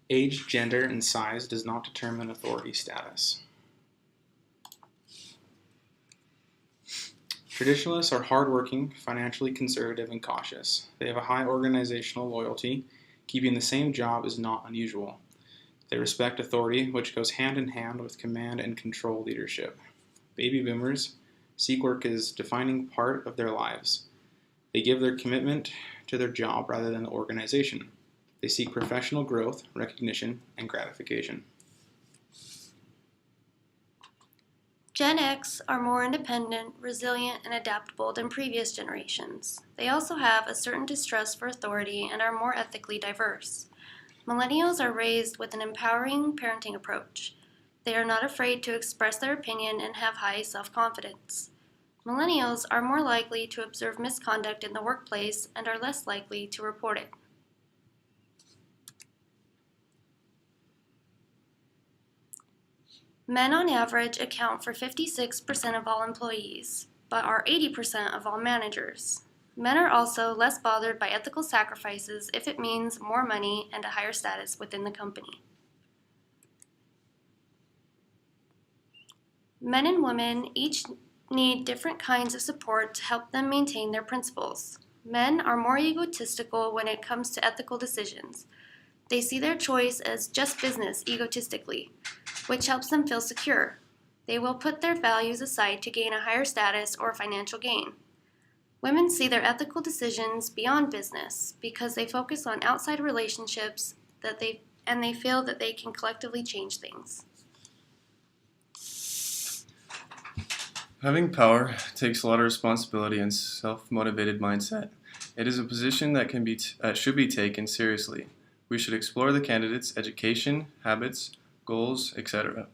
Age, gender, and size does not determine authority status. Traditionalists are hardworking, financially conservative, and cautious. They have a high organizational loyalty. Keeping the same job is not unusual. They respect authority, which goes hand in hand with command and control leadership. Baby boomers seek work as a defining part of their lives. They give their commitment to their job rather than the organization. They seek professional growth, recognition, and gratification. Gen X are more independent, resilient, and adaptable than previous generations. They also have a certain distrust for authority and are more ethically diverse. Millennials are raised with an empowering parenting approach. They are not afraid to express their opinion and have high self-confidence. Millennials are more likely to observe misconduct in the workplace and are less likely to report it. Men on average account for 56% of all employees, but are 80% of all managers. Men are also less bothered by ethical sacrifices if it means more money and a higher status within the company. Men and women each need different kinds of support to help them maintain their principles. Men are more egotistical when it comes to ethical decisions. They see their choice as just business egotistically, which helps them feel secure. They will put their values aside to gain a higher status or financial gain. Women see their ethical decisions beyond business because they focus on outside relationships and they feel that they can collectively change things. Having power takes a lot of responsibility and self-motivated mindset. It is a position that should be taken seriously. We should explore the candidate's education, habits, goals, etc.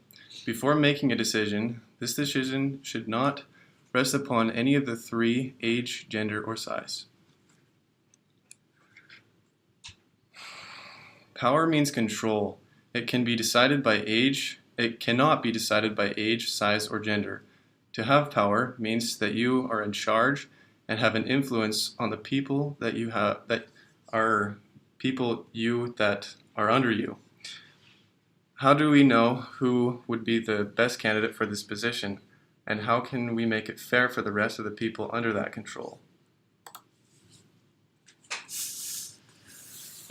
Before making a decision, this decision should not rest upon any of the three: age, gender, or size. Power means control. It cannot be decided by age, size, or gender. To have power means that you are in charge and have an influence on the people that are under you. How do we know who would be the best candidate for this position, and how can we make it fair for the rest of the people under that control?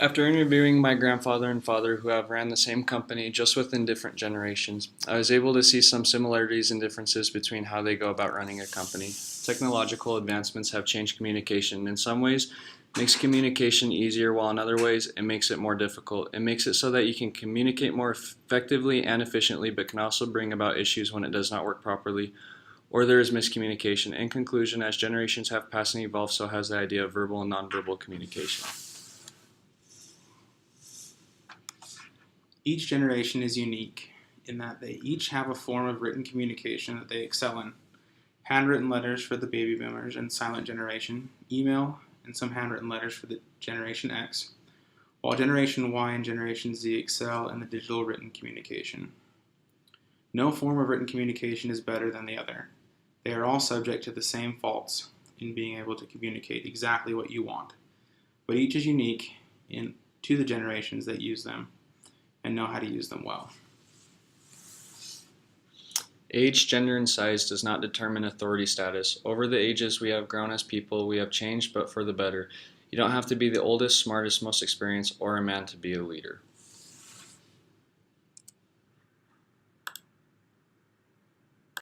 After interviewing my grandfather and father, who have ran the same company just within different generations, I was able to see some similarities and differences between how they go about running a company. Technological advancements have changed communication. In some ways, it makes communication easier, while in other ways, it makes it more difficult. It makes it so that you can communicate more effectively and efficiently, but can also bring about issues when it does not work properly, or there is miscommunication. In conclusion, as generations have passed and evolved, so has the idea of verbal and nonverbal communication. Each generation is unique in that they each have a form of written communication that they excel in. Handwritten letters for the baby boomers and silent generation, email, and some handwritten letters for the Generation X, while Generation Y and Generation Z excel in the digital written communication. No form of written communication is better than the other. They are all subject to the same faults in being able to communicate exactly what you want, but each is unique to the generations that use them and know how to use them well. Age, gender, and size does not determine authority status. Over the ages, we have grown as people, we have changed, but for the better. You don't have to be the oldest, smartest, most experienced, or a man to be a leader.